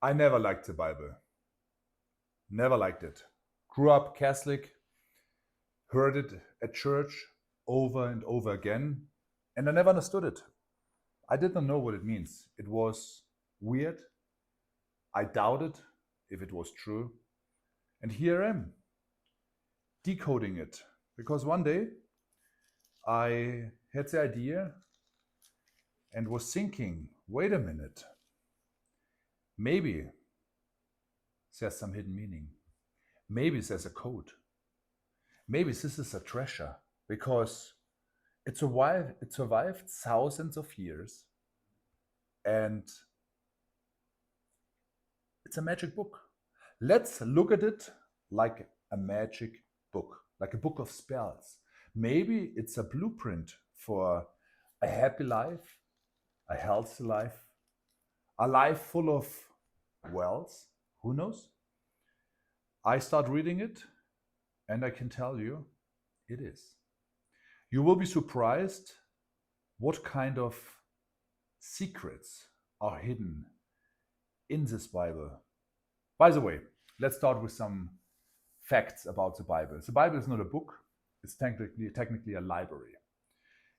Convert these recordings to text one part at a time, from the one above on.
I never liked the Bible. Never liked it. Grew up Catholic, heard it at church over and over again, and I never understood it. I did not know what it means. It was weird. I doubted if it was true. And here I am, decoding it. Because one day I had the idea and was thinking, wait a minute, maybe there's some hidden meaning. Maybe there's a code. Maybe this is a treasure because it survived thousands of years and it's a magic book. Let's look at it like a magic book, like a book of spells. Maybe it's a blueprint for a happy life, a healthy life, a life full of wealth. Who knows? I start reading it, and I can tell you it is. You will be surprised what kind of secrets are hidden in this Bible. By the way, let's start with some facts about the Bible. The Bible is not a book, it's technically a library.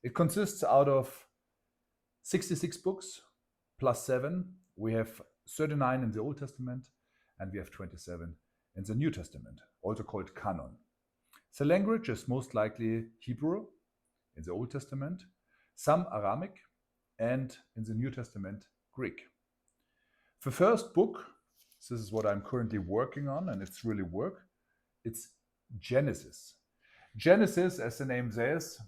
It consists out of 66 books plus 7. We have 39 in the Old Testament and we have 27 in the New Testament, also called canon. The language is most likely Hebrew in the Old Testament, some Aramaic, and in the New Testament, Greek. The first book, this is what I'm currently working on, and it's really work, it's Genesis. Genesis, as the name says,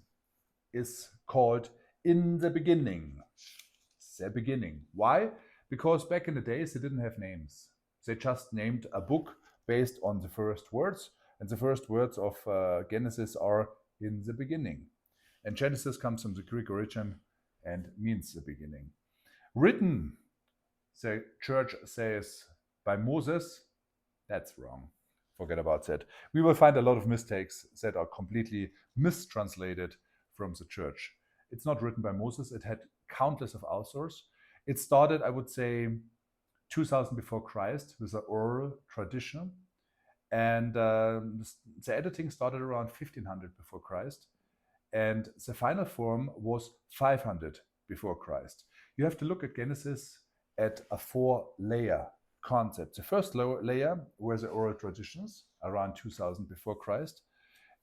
is called in the beginning. The beginning. Why? Because back in the days they didn't have names. They just named a book based on the first words, and the first words of Genesis are in the beginning. And Genesis comes from the Greek origin and means the beginning. Written, the church says, by Moses, that's wrong. Forget about that. We will find a lot of mistakes that are completely mistranslated from the church. It's not written by Moses. It had countless of authors. It started, I would say, 2000 before Christ with the oral tradition. And the editing started around 1500 before Christ. And the final form was 500 before Christ. You have to look at Genesis at a 4-layer concept. The first layer were the oral traditions around 2000 before Christ.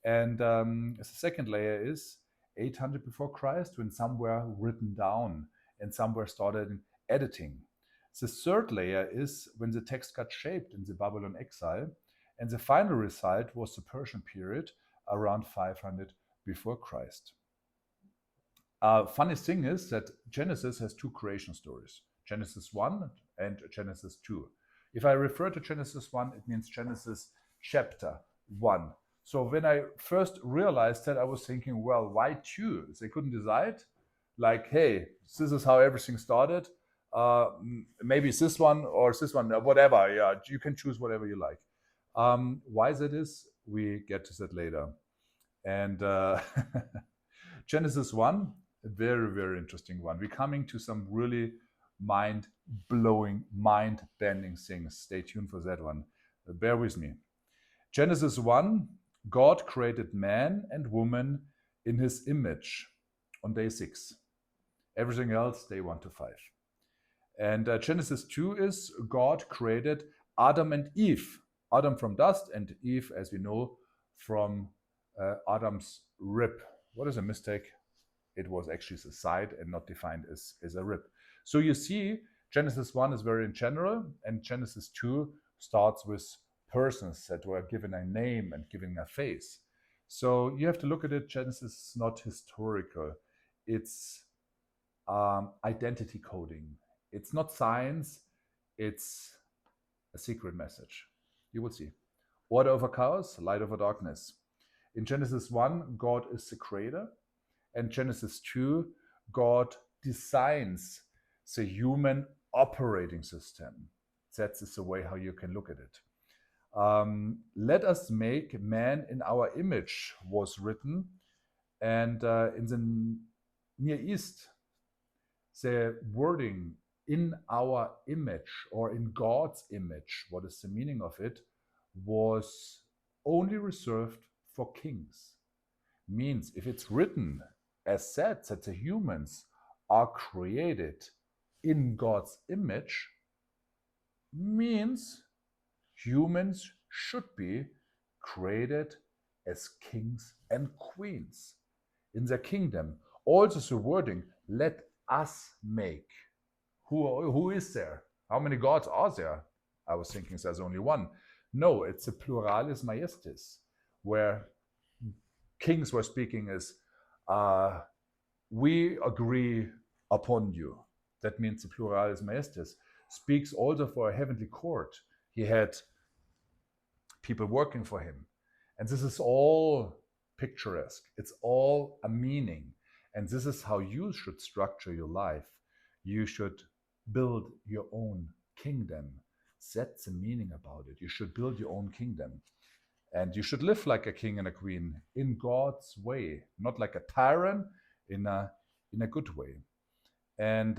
And the second layer is 800 before Christ, when some were written down and some were started in editing. The third layer is when the text got shaped in the Babylon exile. And the final result was the Persian period around 500 before Christ. Funny thing is that Genesis has 2 creation stories, Genesis 1 and Genesis 2. If I refer to Genesis 1, it means Genesis chapter 1. So when I first realized that, I was thinking, well, why 2? They couldn't decide, like, hey, this is how everything started. Maybe this one or this one, whatever. Yeah, you can choose whatever you like. Why that is, we get to that later. And Genesis 1, a very, very interesting one. We're coming to some really mind-blowing, mind-bending things. Stay tuned for that one. Bear with me. Genesis 1, God created man and woman in his image on day 6. Everything else, day 1 to 5. And Genesis 2 is God created Adam and Eve. Adam from dust and Eve, as we know, from Adam's rib. What is a mistake? It was actually the side and not defined as a rib. So you see, Genesis 1 is very in general, and Genesis 2 starts with persons that were given a name and given a face. So you have to look at it. Genesis is not historical. It's identity coding. It's not science. It's a secret message. You will see. Order over chaos, light over darkness. In Genesis 1, God is the creator. And Genesis 2, God designs the human operating system. That is the way how you can look at it. Let us make man in our image was written. And in the Near East, the wording in our image or in God's image, what is the meaning of it, was only reserved for kings. Means if it's written as said that the humans are created in God's image, means humans should be created as kings and queens in their kingdom. Also the wording, let us make. Who is there? How many gods are there? I was thinking there's only one. No, it's a pluralis majestis, where kings were speaking as, we agree upon you. That means the pluralis majestis speaks also for a heavenly court. He had people working for him. And this is all picturesque. It's all a meaning. And this is how you should structure your life. You should build your own kingdom. That's the meaning about it. You should build your own kingdom. And you should live like a king and a queen in God's way, not like a tyrant, in a good way. And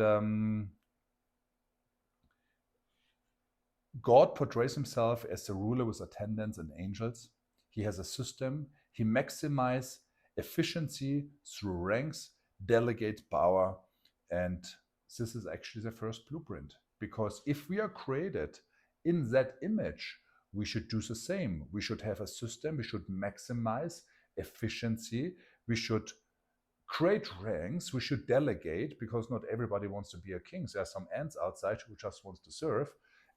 God portrays himself as the ruler with attendants and angels. He has a system. He maximizes efficiency through ranks, delegate power, and this is actually the first blueprint. Because if we are created in that image, we should do the same. We should have a system. We should maximize efficiency. We should create ranks. We should delegate, because not everybody wants to be a king. There are some ants outside who just wants to serve.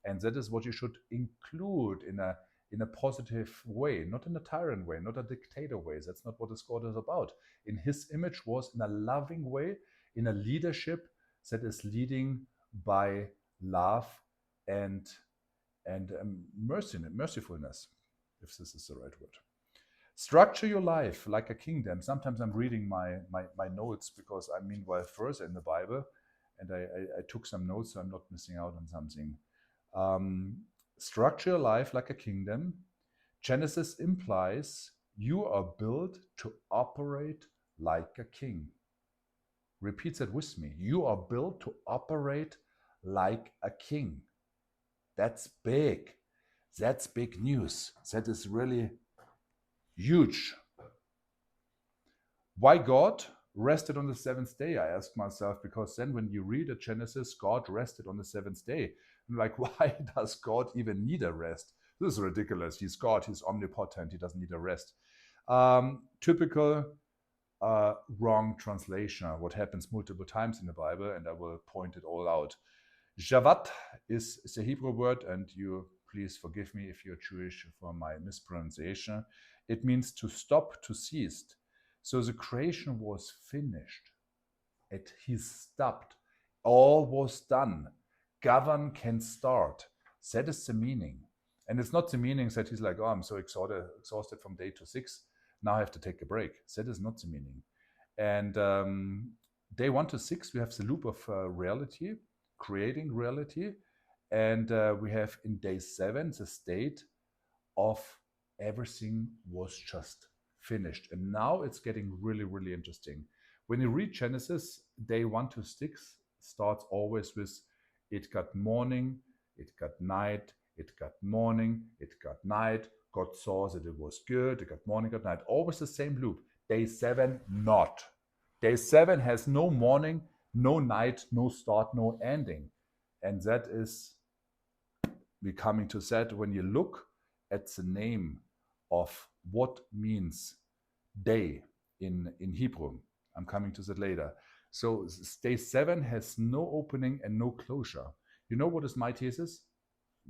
And that is what you should include in a positive way, not in a tyrant way, not a dictator way. That's not what this God is about. In his image was in a loving way, in a leadership that is leading by love and mercifulness, if this is the right word. Structure your life like a kingdom. Sometimes I'm reading my notes because I'm meanwhile further in the Bible, and I took some notes so I'm not missing out on something. Structure your life like a kingdom. Genesis implies you are built to operate like a king. Repeat that with me. You are built to operate like a king. That's big. That's big news. That is really huge. Why God rested on the seventh day? I asked myself, because then when you read a Genesis, God rested on the seventh day. I'm like, why does God even need a rest? This is ridiculous. He's God, he's omnipotent, he doesn't need a rest. Typical wrong translation, what happens multiple times in the Bible, and I will point it all out. Javat is a Hebrew word, and you please forgive me if you're Jewish for my mispronunciation. It means to stop, to cease. So the creation was finished. He stopped. All was done. Govern can start. That is the meaning. And it's not the meaning that he's like, oh, I'm so exhausted from day to 6. Now I have to take a break. That is not the meaning. And day 1 to 6, we have the loop of reality, creating reality. And we have in day 7, the state of everything was just finished. And now it's getting really, really interesting. When you read Genesis, day 1 to 6 starts always with, it got morning, it got night, it got morning, it got night. God saw that it was good, it got morning, got night. Always the same loop. Day 7, not. Day 7 has no morning, no night, no start, no ending. And that is becoming to that when you look at the name of what means day in Hebrew. I'm coming to that later. So day 7 has no opening and no closure. You know what is my thesis?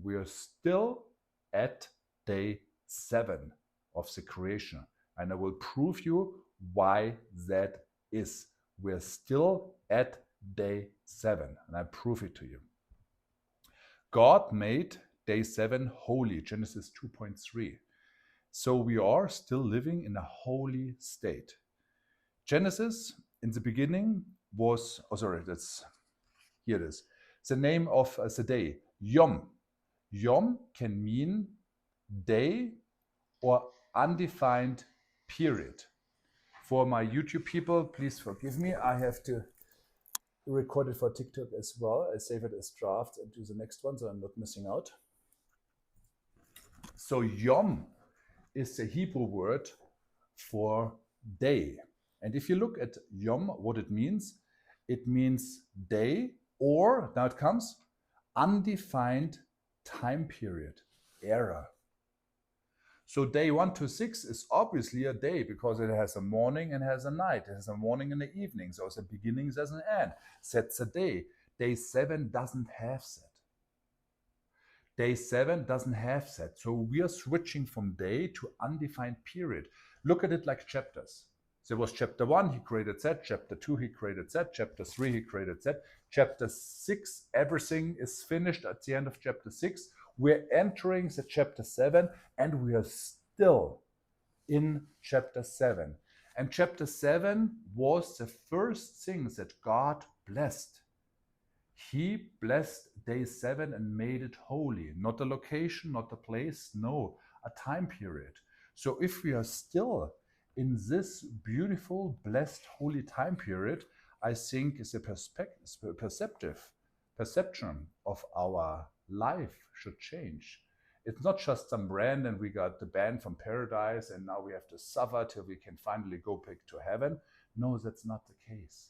We are still at day 7 of the creation. And I will prove you why that is. We're still at day 7. And I prove it to you. God made day 7 holy, Genesis 2.3. So we are still living in a holy state. Genesis in the beginning was, here it is. The name of the day, Yom. Yom can mean day or undefined period. For my YouTube people, please forgive me. I have to record it for TikTok as well. I save it as draft and do the next one, so I'm not missing out. So Yom is the Hebrew word for day. And if you look at Yom, what it means day, or now it comes, undefined time period, era. So day 1 to 6 is obviously a day because it has a morning and has a night. It has a morning and an evening. So it's a beginning, there's an end. Sets a day. Day 7 doesn't have set. Day 7 doesn't have set. So we are switching from day to undefined period. Look at it like chapters. There was chapter 1, he created set. Chapter 2, he created set. Chapter 3, he created set. Chapter 6, everything is finished at the end of chapter 6. We're entering the chapter 7 and we are still in chapter 7. And chapter 7 was the first thing that God blessed. He blessed day 7 and made it holy. Not a location, not a place, no, a time period. So if we are still in this beautiful, blessed, holy time period, I think is a perception of our life should change. It's not just some brand and we got the band from paradise and now we have to suffer till we can finally go back to heaven. No, that's not the case.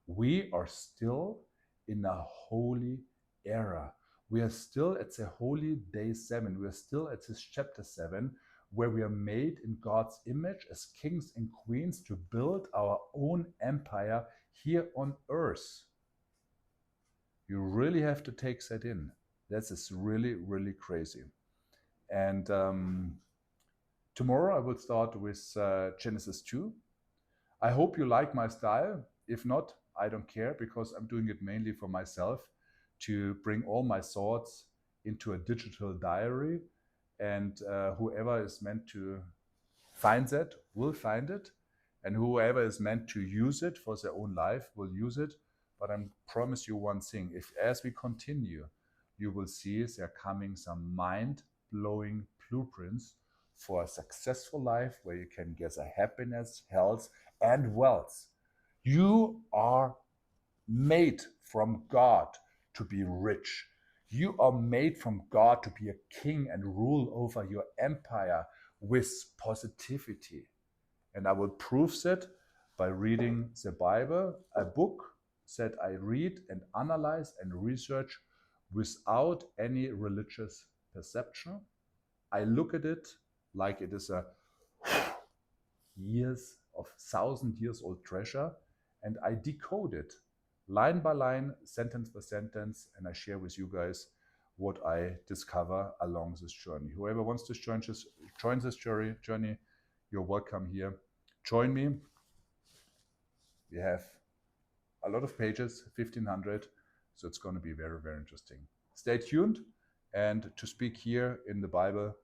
We are still in a holy era. We are still at the holy day 7. We are still at this chapter 7 where we are made in God's image as kings and queens to build our own empire here on earth. You really have to take that in. That is really, really crazy. And tomorrow I will start with Genesis 2. I hope you like my style. If not, I don't care because I'm doing it mainly for myself to bring all my thoughts into a digital diary. And whoever is meant to find that will find it. And whoever is meant to use it for their own life will use it. But I promise you one thing, if as we continue, you will see there are coming some mind-blowing blueprints for a successful life where you can get a happiness, health, and wealth. You are made from God to be rich. You are made from God to be a king and rule over your empire with positivity. And I will prove that by reading the Bible, a book that I read and analyze and research without any religious perception. I look at it like it is a years of 1,000 years old treasure, and I decode it line by line, sentence by sentence, and I share with you guys what I discover along this journey. Whoever wants to join this journey, you're welcome here. Join me. We have a lot of pages, 1,500, so it's going to be very, very interesting. Stay tuned, and to speak here in the Bible,